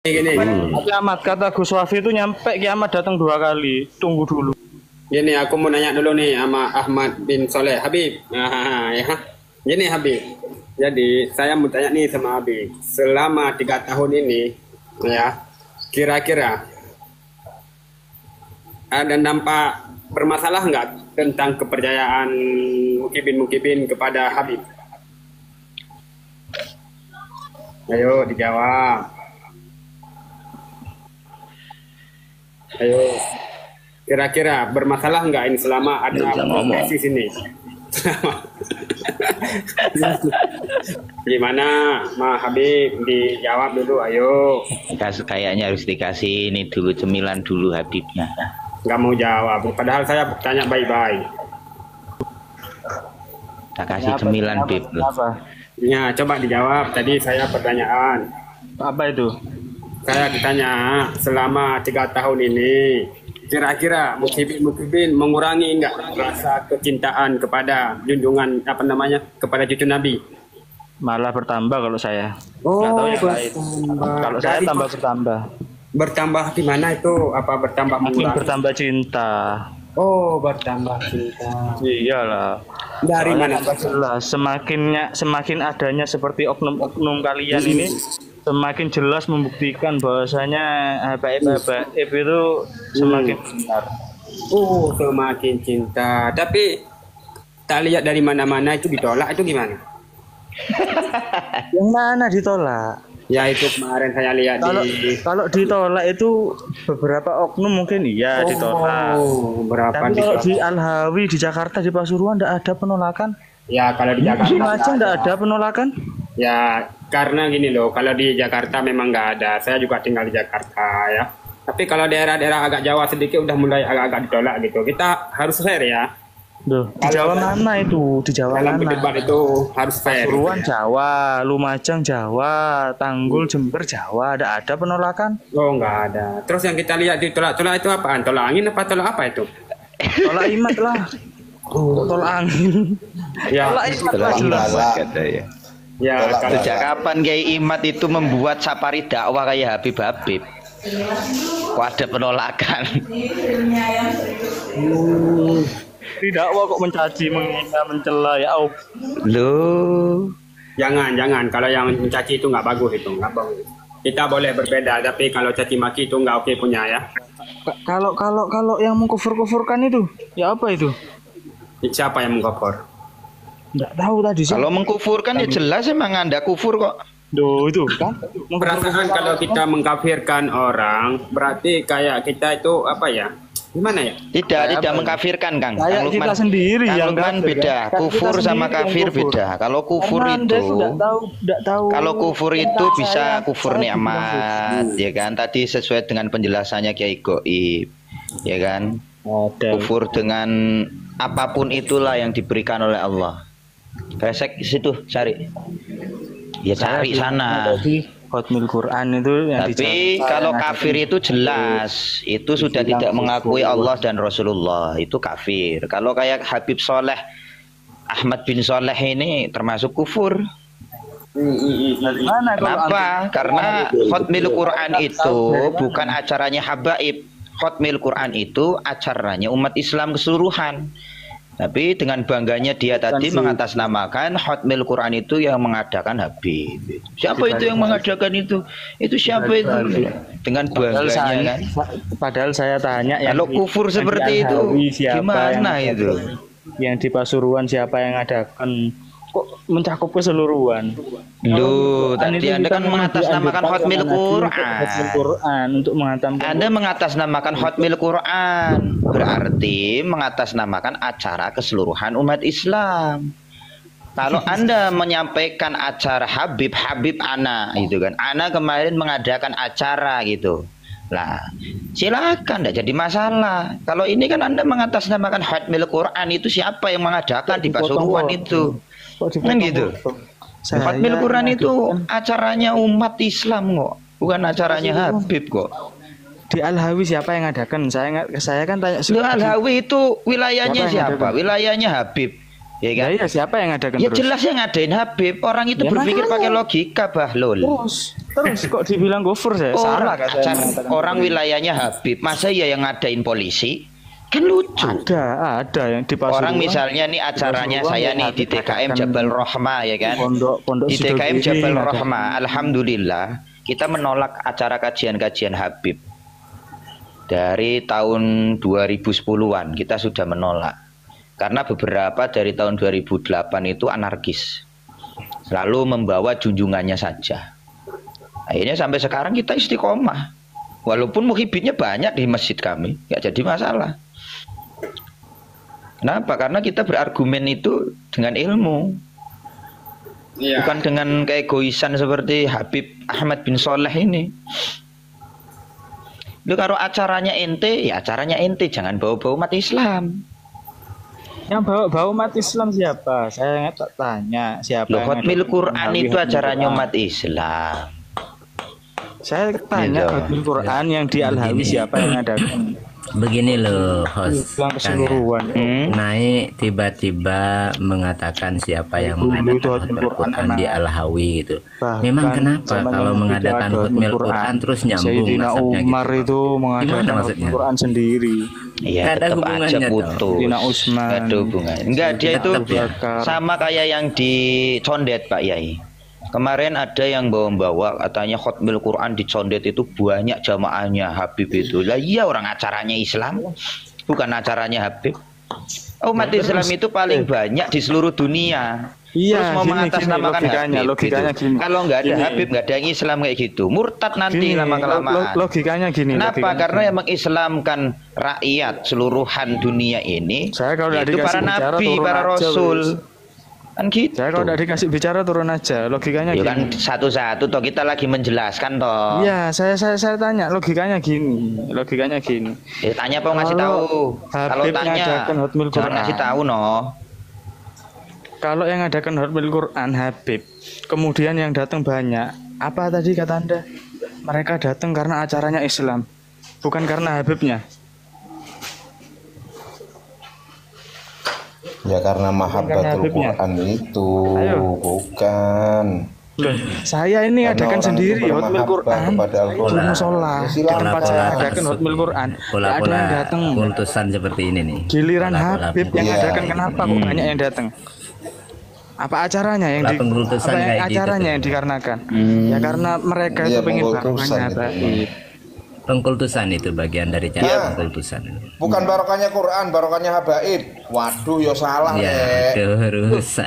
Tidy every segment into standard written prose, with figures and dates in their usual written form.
Gini. Kiamat, kata Gus Wafi itu nyampe kiamat datang 2 kali. Tunggu dulu. Gini, aku mau nanya dulu nih sama Ahmad bin Soleh. Habib. Ya. Gini Habib. Jadi saya mau tanya nih sama Habib. Selama 3 tahun ini, ya, kira-kira ada nampak bermasalah nggak tentang kepercayaan mukibin kepada Habib? Ayo dijawab. Ayo, kira-kira bermasalah nggak ini selama ada proses ini? Gimana, Ma Habib? Dijawab dulu, ayo. Kayaknya harus dikasih ini dulu, cemilan dulu Habibnya. Nggak mau jawab, padahal saya tanya baik-baik. Tak kasih cemilan, Bib. Ya, coba dijawab. Tadi saya pertanyaan. Apa itu? Saya ditanya, selama 3 tahun ini, kira-kira mukibin mengurangi nggak rasa kecintaan kepada junjungan kepada cucu Nabi? Malah bertambah kalau saya. Oh, kalau saya tambah bertambah. Bertambah di mana itu? Apa bertambah makin bertambah cinta? Oh, bertambah cinta. Iyalah. Dari mana? Jelas. Semakin adanya seperti oknum-oknum kalian ini, semakin jelas membuktikan bahwasanya habaib itu semakin benar. Oh, semakin cinta. Tapi tak lihat dari mana-mana itu ditolak, itu gimana? Yang mana ditolak? Ya itu kemarin saya lihat kalau ditolak itu beberapa oknum mungkin iya ditolak. Berapa? Tapi kalau di Al-Hawi di Jakarta di Pasuruan tidak ada penolakan. Ya kalau di Jakarta tidak ada penolakan. Ya karena gini loh, kalau di Jakarta memang nggak ada. Saya juga tinggal di Jakarta ya. Tapi kalau daerah-daerah agak Jawa sedikit udah mulai agak-agak ditolak gitu. Kita harus fair ya. Duh, di Jawa mana itu? Di Jawa dalam mana? Debat itu harus fair. Pasuruan Jawa, Lumajang Jawa, Tanggul Jember Jawa, ada penolakan? Oh nggak ada. Terus yang kita lihat di tolak itu apaan? Tolak angin apa tolak apa itu? Tolak imat lah. Tolak angin. Ya. Tolak imat katanya. Ya. Sejak kapan Kiai Imat itu membuat sapari dakwah kayak Habib? Kok ada penolakan? Tidak, kok mencaci, menghina, mencela ya Allah. Loh. Jangan. Kalau yang mencaci itu nggak bagus itu, nggak bagus. Kita boleh berbeda, tapi kalau caci maki itu nggak oke punya ya. Kalau yang mengkufur-kufurkan itu, ya apa itu? Siapa yang mengkufur? Nggak tahu tadi sih. Kalau mengkufurkan ya jelas emang Anda kufur kok. Duh itu kan. Perasaan kalau kita mengkafirkan orang, berarti kayak kita itu apa ya? Gimana ya? Tidak mengkafirkan Kang. Kayak kita sendiri yang Lukman beda. Kan? Kufur sama kafir beda. Kalau kufur itu, kalau kufur itu bisa kufur nikmat, ya kan? Tadi sesuai dengan penjelasannya Kiai Goib, ya kan? Kufur dengan apapun itulah yang diberikan oleh Allah. Resek situ cari. Ya cari sana. Khotmil Quran itu yang tapi kalau kafir itu jelas itu sudah tidak mengakui Allah dan Rasulullah, itu kafir. Kalau kayak Habib Soleh, Ahmad bin Soleh ini termasuk kufur. Kenapa? Karena Khotmil Quran itu bukan acaranya habaib. Khotmil Quran itu acaranya umat Islam keseluruhan. Tapi dengan bangganya dia tadi mengatasnamakan Khotmil Quran itu yang mengadakan Habib. Siapa itu yang mengadakan itu? Itu siapa itu? Dengan bangganya kan. Padahal saya tanya kalau kufur seperti itu gimana itu? Yang di Pasuruan siapa yang ngadakan? Kok mencakup keseluruhan? Loh, tadi Anda kan mengatasnamakan Khotmil Quran. Untuk menghatamkan. Anda mengatasnamakan Khotmil Quran, berarti mengatasnamakan acara keseluruhan umat Islam. Kalau Anda menyampaikan acara Habib Ana gitu kan. Ana kemarin mengadakan acara gitu. Lah, silakan, tidak jadi masalah. Kalau ini kan Anda mengatasnamakan Khotmil Quran, itu siapa yang mengadakan di Pasuruan itu? Kan gitu. Khotmil Quran itu acaranya umat Islam kok, bukan acaranya Habib kok. Di Al-Hawi siapa yang ngadakan? Saya kan tanya. Al-Hawi itu wilayahnya siapa? Wilayahnya Habib. Ya kan? Ya, siapa yang ngadakan Ya terus? jelas yang ngadain Habib. Orang itu Ya, berpikir makanya. pakai logika, Bahlul. Terus kok dibilang gofur saya? Salah Orang, kan saya mengatakan orang seperti itu. wilayahnya Habib, masa ya yang ngadain polisi? Kan lucu. Ada yang di Pasuruan. Orang misalnya nih acaranya Pasuruan saya yang nih di Habib TKM adakan Jabal Rohma ya kan. Pondok Di TKM Sidogiri Jabal ada. Rohma, alhamdulillah kita menolak acara kajian-kajian Habib. Dari tahun 2010-an kita sudah menolak. Karena beberapa dari tahun 2008 itu anarkis. Lalu membawa junjungannya saja. Akhirnya sampai sekarang kita istiqomah. Walaupun muhibinnya banyak di masjid kami, nggak jadi masalah. Kenapa? Karena kita berargumen itu dengan ilmu. Iya. Bukan dengan keegoisan seperti Habib Ahmad bin Soleh ini. Lu kalau acaranya ente, ya acaranya ente, jangan bawa-bawa umat Islam. Yang bawa umat Islam siapa? Saya nggak tanya siapa. Loh, yang Hotmil ngadakan Quran Alhawi itu Hotmil acaranya Quran. umat Islam. Saya tanya Gitu. Hotmil Quran yang di Alhawi siapa yang ngadakan? Begini loh host, Bilang Kang ya. keseluruhan. Naik tiba-tiba mengatakan siapa yang Dulu mengadakan itu Hotmil Hotmil Quran Quran di emang. Al-Hawi gitu. Bahkan Memang kenapa zaman kalau yang mengadakan tidak ada Hotmil Quran terus nyambung Sayyidina nasabnya Umar gitu? itu mengadakan Gimana Hotmil maksudnya? Quran sendiri. Iya, Nggak ada tetap hubungannya aja toh. putus. Sayyidina Utsman. Nggak ada hubungan. Enggak, dia itu Tetap ya. sama kayak yang di Condet, Pak Yai. Kemarin ada yang bawa-bawa katanya Hotmil Quran di Condet itu banyak jamaahnya Habib itu. Lah iya, orang acaranya Islam, bukan acaranya Habib. Umat Islam itu paling banyak di seluruh dunia. Iya, Terus mau gini, mengatasnamakan logikanya, Habib logikanya gitu. gini. Kalau nggak ada Gini. Habib, nggak ada yang Islam kayak gitu. Murtad nanti Gini, lama-kelamaan. logikanya gini. Kenapa? logikanya Karena gini. yang mengislamkan rakyat seluruhan dunia ini Saya kalau nggak itu dikasih para bicara, nabi, turun para aja, rasul. wes. Kan gitu. Saya kalau tidak dikasih bicara turun aja. Logikanya Ya gini. kan satu-satu toh, kita lagi menjelaskan toh. Iya, saya tanya logikanya gini. Logikanya gini. Tanya apa ngasih Kalau tahu. Kalau Habib tanya ngadakan Hotmil jangan Quran. ngasih tahu noh. Kalau yang ngadakan Hotmil Quran Habib, kemudian yang datang banyak. Apa tadi kata Anda? Mereka datang karena acaranya Islam, bukan karena Habibnya. Ya karena karena mahabbatul Habibnya. Quran itu Ayo. bukan. Loh, saya ini Karena adakan orang sendiri itu Hotmil bermahabbah Quran kepada Al-Quran. di musola. Ya, Di silakan. tempat saya Pola-pola adakan Hotmil Quran. Nggak ada yang Pola-pola datang. kultusan seperti ini nih. Giliran Pola-pola Habib yang Iya. ngadakan, kenapa kok banyak yang datang? Apa acaranya yang Pola pengkultusan apa yang kayak gitu acaranya tuh. yang dikarenakan? Ya karena mereka itu Iya, pengen pengkultusan barokahnya itu. Habib. Pengkultusan itu bagian dari cara Iya. pengkultusan. Bukan barokahnya Quran, barokahnya habaib. Waduh, ya salah Ya, rek. aduh, rusak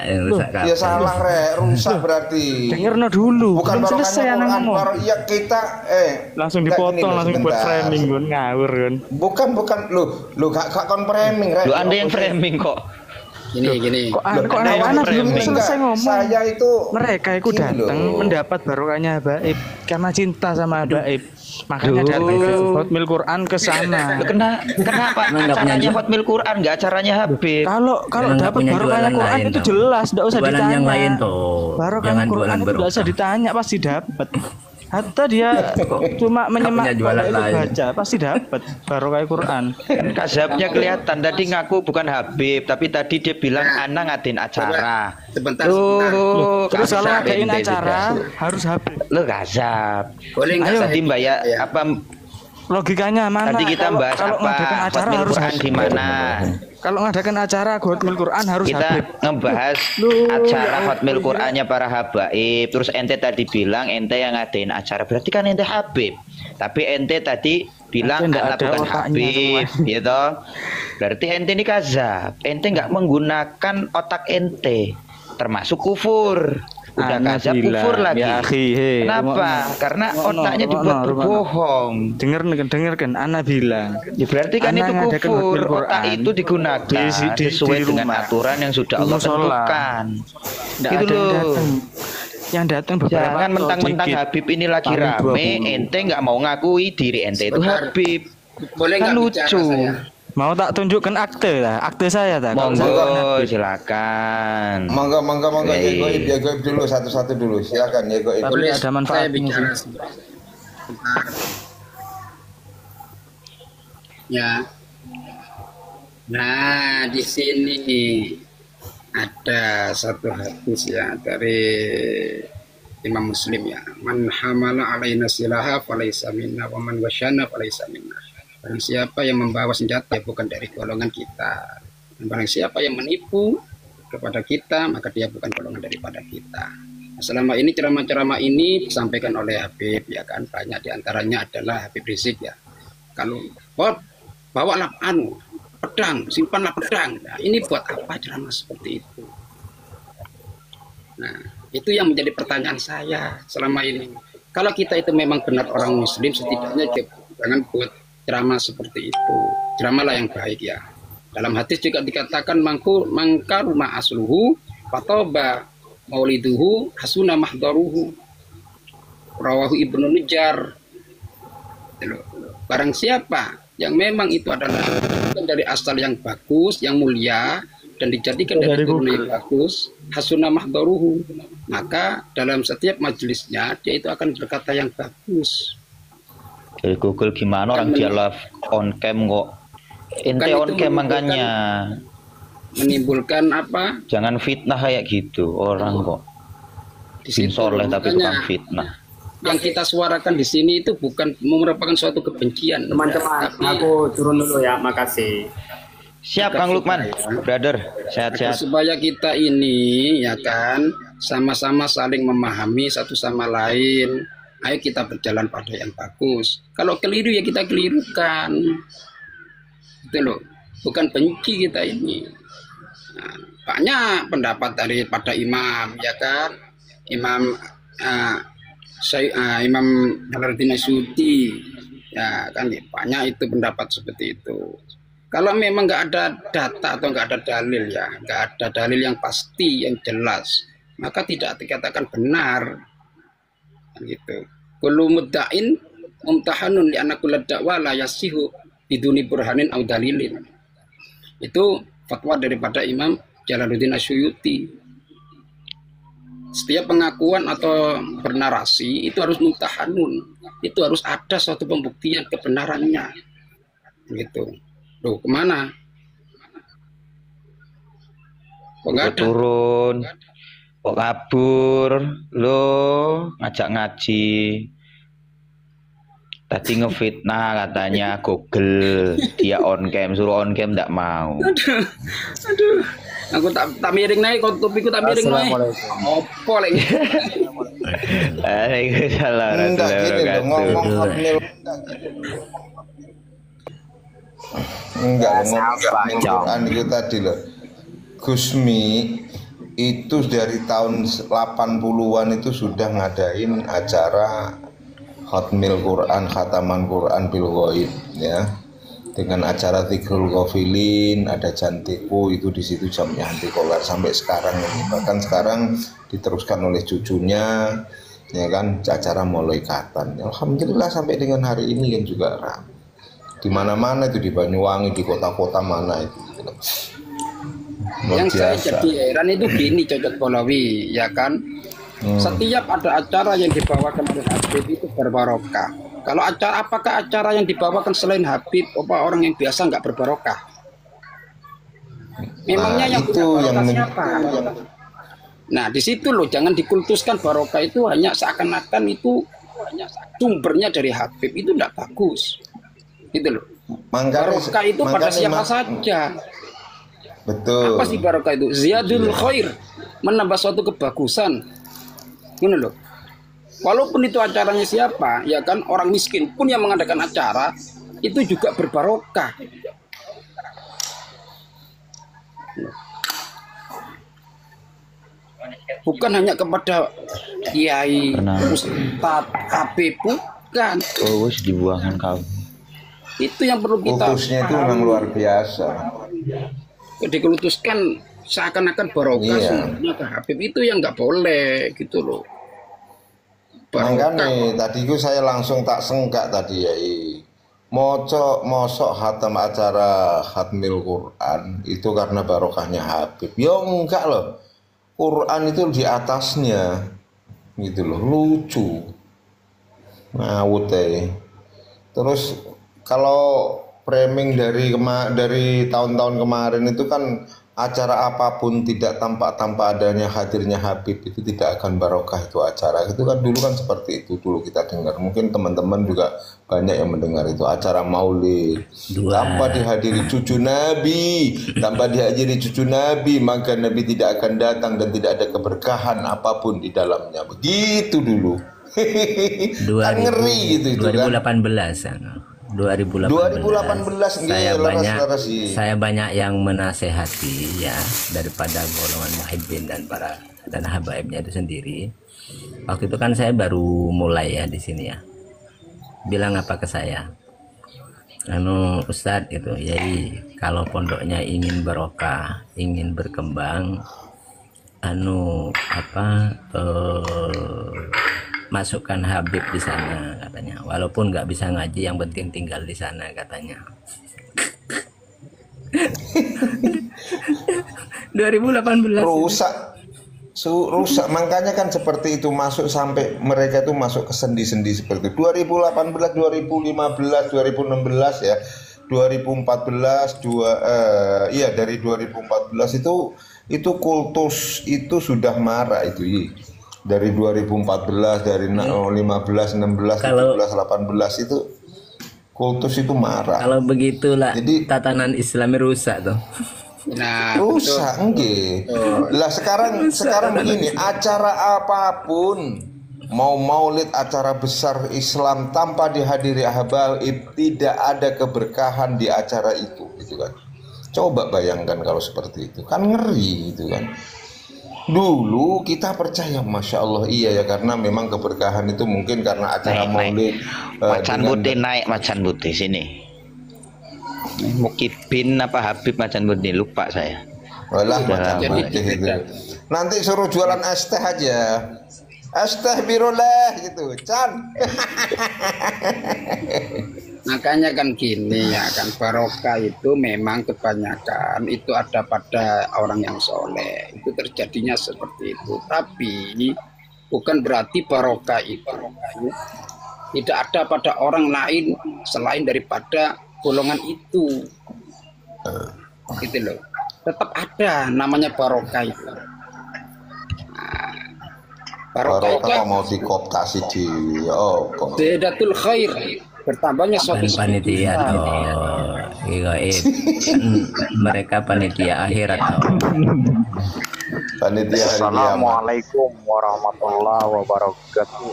Ya salah rek, rusak berarti. Denger no dulu, Bukan belum selesai barokahnya anak Quran, ngomong. ya kita Langsung enggak, dipotong, gini loh, langsung buat sebentar. framing gun ngawur kan. Bukan lu gak kon framing rek. Lu Anda yang framing kok. Gini. Kok Loh, kok Anda yang anak-anak belum framing. selesai Enggak, ngomong. Saya itu Mereka itu gini datang loh. mendapat barokahnya Habaib karena cinta sama Habaib. Makanya Duh. datang ke Hotmil Quran ke sana. Lu kenapa Emang nggak punya acaranya ju- Hotmil Quran nggak acaranya Habib? Kalau Emang nggak dapat punya barokahnya jualan Quran lain, itu toh. jelas, tidak usah Jualan ditanya. yang lain, toh. Barokahnya Jangan Quran jualan itu tidak usah barokah. ditanya, pasti dapat. Hatta dia cuma menyemak punya jualan itu lain. baca, pasti dapat barokah Quran. Kan kasabnya kelihatan tadi ngaku bukan Habib, tapi tadi dia bilang ana ngadain acara. Sebentar. Terus kalau kasab ngadain ente acara sudah. harus Habib. Lu kasab. Boleh nggak Ayo saya Timba ya, ya? apa Logikanya mana? tadi kita bahas kalau apa? ngadakan acara Hotmil harus Quran Habib. di mana? Kalau ngadakan acara Hotmil Quran harus Kita Habib. ngebahas Loh, acara ya Hotmil Allah. Qurannya para habaib. Terus ente tadi bilang ente yang ngadain acara, berarti kan ente Habib. Tapi ente tadi bilang Ente nggak anak ada bukan otaknya Habib, semua. gitu. Berarti ente ini kazab. Ente nggak menggunakan otak ente, termasuk kufur. Udah Ana kazab bilang, kufur lagi. ya akhi, he, Kenapa? rungokno. Karena Rungokno, otaknya rungokno, dibuat rungokno. berbohong. Dengarkan, Ana bilang. Ya berarti kan Ana itu ngadakan kufur. Hotmil Otak Quran itu digunakan di sesuai dengan rumah. aturan yang sudah Allah Musola. tentukan. Nggak Gitu ada yang loh. datang. Yang datang beberapa Jangan atau mentang-mentang dikit. Habib ini lagi Paling rame, 20. ente nggak mau ngakui diri ente itu Sebentar. Habib. Boleh Kan nggak lucu. bicara saya? Mau tak tunjukkan akte lah, akte saya tak. Kalau saya bukan Monggo Habib. silakan. Monggo Eh. ya goib dulu satu-satu dulu. Silakan ya goib. Tapi Boleh ada manfaatnya saya bicara sih. sebentar. Ya. Nah, di sini ada ada satu hadis ya dari Imam Muslim ya, man hamala alaina silaha falaysa minna wa man wasyana falaysa minna. Barang siapa yang membawa senjata ya bukan dari golongan kita. Dan barang siapa yang menipu kepada kita maka dia bukan golongan daripada kita. Nah, selama ini ceramah-ceramah ini disampaikan oleh Habib ya kan, banyak diantaranya adalah Habib Rizik ya. Kalau bawalah pedang, simpanlah pedang. Nah, ini buat apa ceramah seperti itu? Nah, itu yang menjadi pertanyaan saya selama ini. Kalau kita itu memang benar orang Muslim, setidaknya jangan buat ceramah seperti itu. Ceramahlah yang baik ya. Dalam hadis juga dikatakan mangkaruma asluhu fatoba mauliduhu hasuna mahdaruhu. Rawahu Ibnu Nujar. Barang siapa yang memang itu adalah dari asal yang bagus, yang mulia, dan dijadikan dari turun yang bagus, hasuna mahdaruhu, maka dalam setiap majelisnya dia itu akan berkata yang bagus. Google gimana orang dia live on cam kok? Ente on cam makanya menimbulkan apa? Jangan fitnah kayak gitu orang kok. Soleh tapi bukan fitnah. Yang kita suarakan di sini itu bukan merupakan suatu kebencian. Teman-teman, aku turun dulu ya, makasih. Siap Kang Lukman, brother, sehat-sehat. Supaya kita ini ya kan sama-sama saling memahami satu sama lain. Ayo kita berjalan pada yang bagus. Kalau keliru ya kita kelirukan. Itu loh, bukan benci kita ini. Nah, banyak pendapat daripada imam ya kan, Imam Imam Jalaluddin Asyuti ya kan, banyak itu pendapat seperti itu. Kalau memang nggak ada data atau nggak ada dalil ya, nggak ada dalil yang pasti yang jelas, maka tidak dikatakan benar gitu. Kullu mudda'in mumtahanun li anna kulla da'wa la yasihu biduni burhanin au dalilin. Itu fatwa daripada Imam Jalaluddin Asyuti. Setiap pengakuan atau bernarasi itu harus mumtahanun, itu harus ada suatu pembuktian kebenarannya gitu. Loh, kemana? Kok nggak ada? Turun, kok kabur, lo ngajak ngaji. Tadi ngefitnah katanya Google, dia on cam, suruh on cam nggak mau. Aduh. Aku tak miring naik, kok topiku tak miring naik. Opo lagi. Waalaikumsalam Enggak gini loh, ngomong hotmail. Enggak loh, ngomong Quran itu tadi loh. Gusmi itu dari tahun 80-an itu sudah ngadain acara Hotmail Quran, khataman Quran bil ghaib ya. Dengan acara Dzikrul Ghafilin, ada Jantiku itu di situ jamnya anti kolar sampai sekarang ini. Bahkan sekarang diteruskan oleh cucunya ya kan, acara mulai kapan. Alhamdulillah sampai dengan hari ini kan juga ramai. Di mana-mana itu, di Banyuwangi, di kota-kota mana itu. Yang saya jadi heran itu gini Cocok Polawi ya kan. Setiap ada acara yang dibawakan oleh Habib itu berbarokah. Kalau apakah acara yang dibawakan selain Habib orang yang biasa nggak berbarokah? Memangnya yang itu yang siapa? Nah di situ loh, jangan dikultuskan barokah itu hanya seakan-akan itu sumbernya dari Habib, itu tidak bagus. Gitu loh. Barokah itu pada siapa saja. Betul. Apa sih barokah itu? Ziyadul khair, menambah suatu kebagusan. Gini loh. Walaupun itu acaranya siapa, ya kan, orang miskin pun yang mengadakan acara itu juga berbarokah. Bukan hanya kepada kiai, ustadz, habib, bukan. Oh, wis dibuangkan kau. Itu yang perlu kita. Fokusnya itu memang luar biasa. Dikelutuskan seakan-akan barokah sebenarnya ke Habib, itu yang nggak boleh gitu loh. Makanya tadi itu saya langsung tak senggak tadi ya. Mosok hatam acara Khatmil Quran itu karena barokahnya Habib. Ya enggak loh. Quran itu di atasnya. Gitu loh, lucu. Ngawut Terus kalau framing dari tahun-tahun kemarin itu kan acara apapun tidak tanpa adanya hadirnya Habib itu tidak akan barokah itu acara. Itu kan dulu kan seperti itu dulu kita dengar. Mungkin teman-teman juga banyak yang mendengar itu acara maulid. Tanpa dihadiri cucu Nabi, maka Nabi tidak akan datang dan tidak ada keberkahan apapun di dalamnya. Begitu dulu. Kan ngeri gitu itu 2018 kan. 2018 saya banyak yang menasehati ya daripada golongan muhibbin dan habaibnya itu sendiri. Waktu itu kan saya baru mulai ya di sini ya. Bilang apa ke saya? Ustadz itu, jadi kalau pondoknya ingin barokah, ingin berkembang, masukkan Habib di sana katanya, walaupun nggak bisa ngaji yang penting tinggal di sana katanya. 2018 rusak makanya kan seperti itu, masuk sampai mereka itu masuk ke sendi-sendi seperti itu. 2018, 2015, 2016 ya, 2014 dari 2014 itu kultus itu sudah marah itu dari 2014, dari 15, 16, 17, 18 itu kultus itu marah. Kalau begitulah jadi tatanan Islamnya rusak tuh. Nah, rusak enggak. Lah sekarang begini, acara apapun mau maulid, acara besar Islam tanpa dihadiri habaib tidak ada keberkahan di acara itu gitu kan. Coba bayangkan kalau seperti itu, kan ngeri gitu kan. Dulu kita percaya, masya Allah iya ya, karena memang keberkahan itu mungkin karena acara maulid. Macan putih naik, macan putih sini. Mukibin apa Habib macan putih, lupa saya. Walah macan putih itu. Nanti suruh jualan es teh aja. Es teh biroleh gitu, Chan. Makanya kan gini ya kan, barokah itu memang kebanyakan itu ada pada orang yang soleh, itu terjadinya seperti itu. Tapi bukan berarti barokah itu tidak ada pada orang lain selain daripada golongan itu, gitu loh. Tetap ada namanya barokah itu. Barokah mau dikooptasi di Sedatul khair, bertambahnya suatu panitia mereka panitia akhirat panitia. Assalamualaikum warahmatullahi wabarakatuh.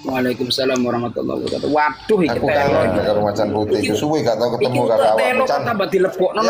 Waalaikumsalam warahmatullahi wabarakatuh. Waduh, aku kangen karo macan putih itu suwe gak tau ketemu karo awak macan. tambah dilebokno